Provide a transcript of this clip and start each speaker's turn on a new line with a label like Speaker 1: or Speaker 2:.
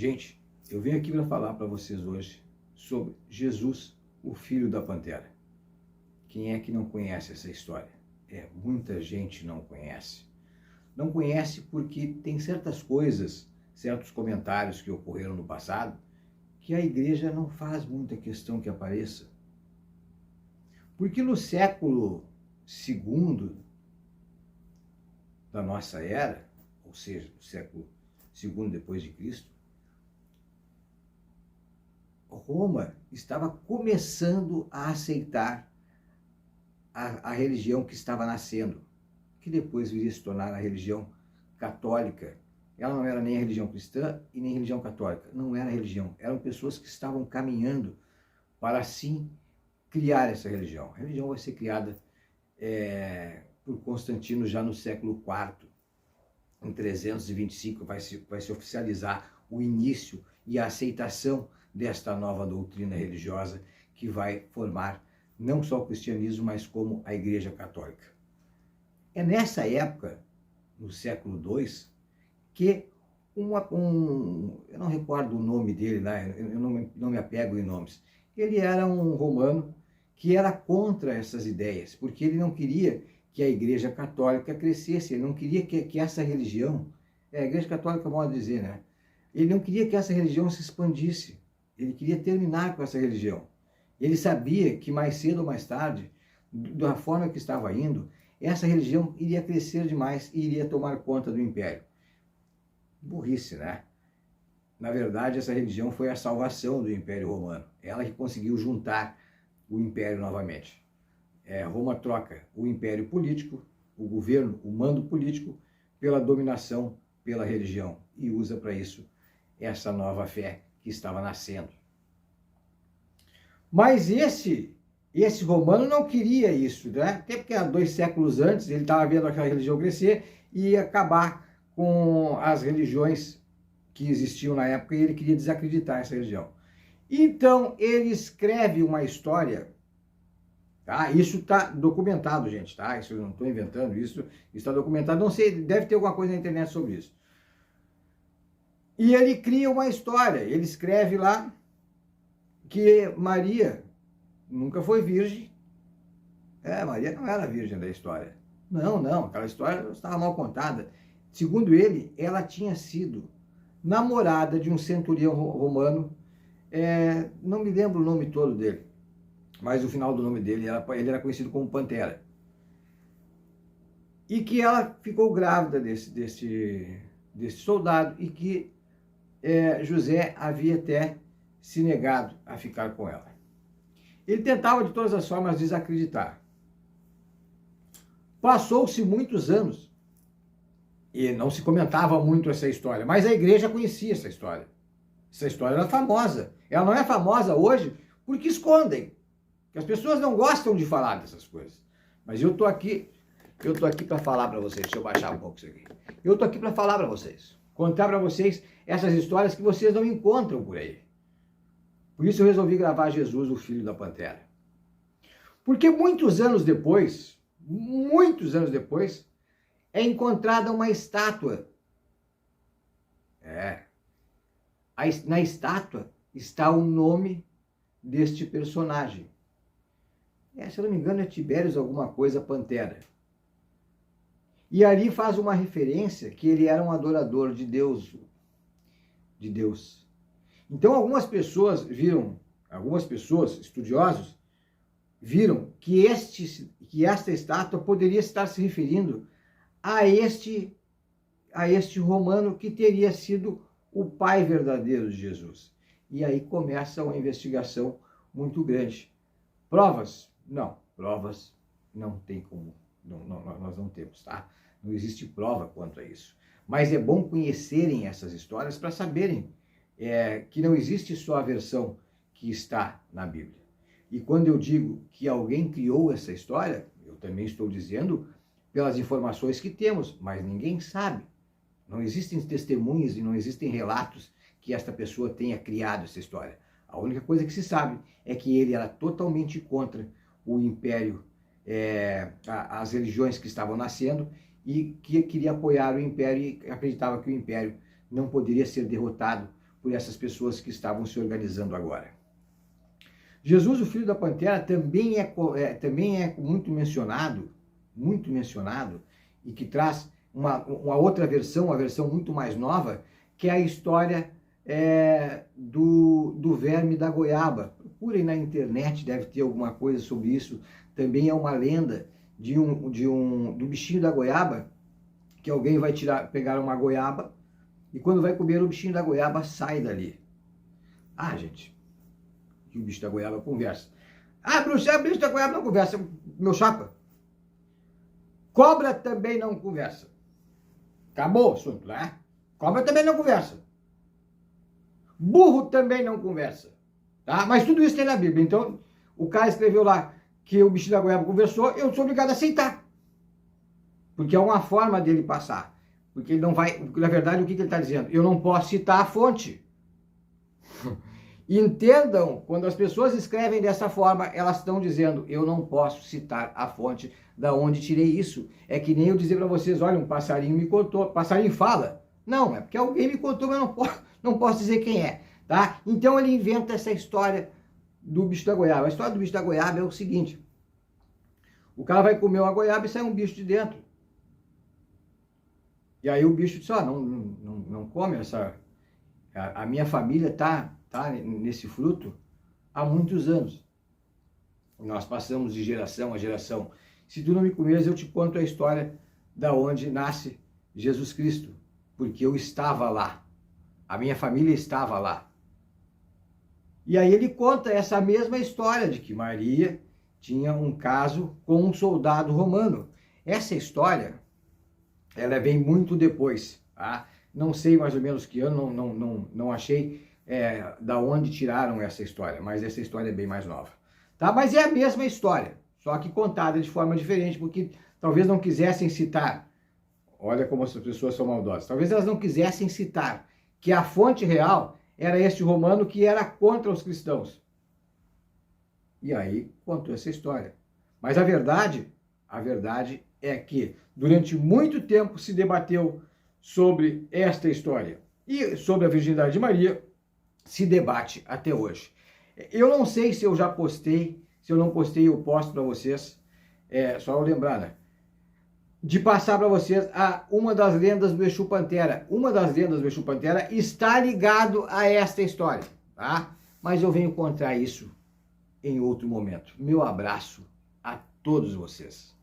Speaker 1: Gente, eu venho aqui para falar para vocês hoje sobre Jesus, o filho da Pantera. Quem é que não conhece essa história? Muita gente não conhece. Não conhece porque tem certas coisas, certos comentários que ocorreram no passado, que a igreja não faz muita questão que apareça. Porque no século II da nossa era, ou seja, no século II depois de Cristo, Roma estava começando a aceitar a religião que estava nascendo, que depois viria a se tornar a religião católica. Ela não era nem a religião cristã e nem a religião católica. Não era religião. Eram pessoas que estavam caminhando para, assim, criar essa religião. A religião vai ser criada por Constantino já no século IV. Em 325 vai se oficializar o início e a aceitação desta nova doutrina religiosa que vai formar não só o cristianismo, mas como a Igreja Católica. É nessa época, no século II, que eu não recordo o nome dele lá, eu não me apego em nomes. Ele era um romano que era contra essas ideias, porque ele não queria que a Igreja Católica crescesse, ele não queria que essa religião, a Igreja Católica, modo de dizer, né? Ele não queria que essa religião se expandisse, ele queria terminar com essa religião. Ele sabia que mais cedo ou mais tarde, da forma que estava indo, essa religião iria crescer demais e iria tomar conta do império. Burrice, né? Na verdade, essa religião foi a salvação do Império Romano. Ela que conseguiu juntar o império novamente. Roma troca o império político, o governo, o mando político, pela dominação pela religião e usa para isso essa nova fé que estava nascendo. Mas esse romano não queria isso, né? Até porque há 2 séculos antes ele estava vendo aquela religião crescer e acabar com as religiões que existiam na época e ele queria desacreditar essa religião. Então ele escreve uma história, tá? Isso está documentado, gente, tá? Isso eu não estou inventando, isso está documentado. Não sei, deve ter alguma coisa na internet sobre isso. E ele cria uma história, ele escreve lá que Maria nunca foi virgem. Maria não era virgem da história. Não, aquela história estava mal contada. Segundo ele, ela tinha sido namorada de um centurião romano, não me lembro o nome todo dele, mas o final do nome dele, ele era conhecido como Pantera. E que ela ficou grávida desse soldado e que José havia até se negado a ficar com ela. Ele tentava de todas as formas desacreditar. Passou-se muitos anos e não se comentava muito essa história, mas a igreja conhecia essa história. Essa história era famosa. Ela não é famosa hoje porque escondem, que as pessoas não gostam de falar dessas coisas. Mas eu tô aqui para falar para vocês. Deixa eu baixar um pouco isso aqui. Eu tô aqui para falar para vocês, contar para vocês essas histórias que vocês não encontram por aí. Por isso eu resolvi gravar Jesus, o filho da Pantera. Porque muitos anos depois, é encontrada uma estátua. Na estátua está o nome deste personagem. Se eu não me engano é Tibérios alguma coisa Pantera. E ali faz uma referência que ele era um adorador de Deus. Então algumas pessoas, estudiosos, viram que esta estátua poderia estar se referindo a este romano que teria sido o pai verdadeiro de Jesus. E aí começa uma investigação muito grande. Provas? Não. Provas não tem como. Nós não temos, tá? Não existe prova quanto a isso. Mas é bom conhecerem essas histórias para saberem que não existe só a versão que está na Bíblia. E quando eu digo que alguém criou essa história, eu também estou dizendo pelas informações que temos, mas ninguém sabe. Não existem testemunhas e não existem relatos que esta pessoa tenha criado essa história. A única coisa que se sabe é que ele era totalmente contra o império, as religiões que estavam nascendo e que queria apoiar o império e acreditava que o império não poderia ser derrotado por essas pessoas que estavam se organizando agora. Jesus, o filho da Pantera, também é muito mencionado, e que traz uma outra versão, uma versão muito mais nova, que é a história do verme da goiaba. Procurem na internet, deve ter alguma coisa sobre isso. Também é uma lenda do bichinho da goiaba, que alguém vai pegar uma goiaba e quando vai comer o bichinho da goiaba sai dali. Ah, gente, e o bicho da goiaba conversa. Ah, Bruce, o bicho da goiaba não conversa, meu chapa. Cobra também não conversa. Acabou o assunto, né? Cobra também não conversa. Burro também não conversa. Tá? Mas tudo isso tem na Bíblia. Então, o cara escreveu lá que o bicho da goiaba conversou, eu sou obrigado a aceitar. Porque é uma forma dele passar. Porque ele não vai... Na verdade, o que ele está dizendo? Eu não posso citar a fonte. Entendam, quando as pessoas escrevem dessa forma, elas estão dizendo, eu não posso citar a fonte da onde tirei isso. É que nem eu dizer para vocês, olha, um passarinho me contou, passarinho fala. Não, é porque alguém me contou, mas eu não posso dizer quem é. Tá? Então ele inventa essa história do bicho da goiaba. A história do bicho da goiaba é o seguinte. O cara vai comer uma goiaba e sai um bicho de dentro. E aí o bicho disse, não come essa... A minha família tá nesse fruto há muitos anos. Nós passamos de geração a geração. Se tu não me comeres, eu te conto a história da onde nasce Jesus Cristo. Porque eu estava lá. A minha família estava lá. E aí ele conta essa mesma história de que Maria tinha um caso com um soldado romano. Essa história, ela vem muito depois, tá? Não sei mais ou menos que ano, não achei da onde tiraram essa história, mas essa história é bem mais nova. Tá? Mas é a mesma história, só que contada de forma diferente, porque talvez não quisessem citar, olha como as pessoas são maldosas, talvez elas não quisessem citar que a fonte real era este romano que era contra os cristãos. E aí contou essa história. Mas a verdade é que durante muito tempo se debateu sobre esta história. E sobre a virgindade de Maria se debate até hoje. Eu não sei se eu já postei, se eu não postei eu posto para vocês, só eu lembrar, né? De passar para vocês uma das lendas do Exu Pantera. Uma das lendas do Exu Pantera está ligado a esta história, tá? Mas eu venho contar isso em outro momento. Meu abraço a todos vocês.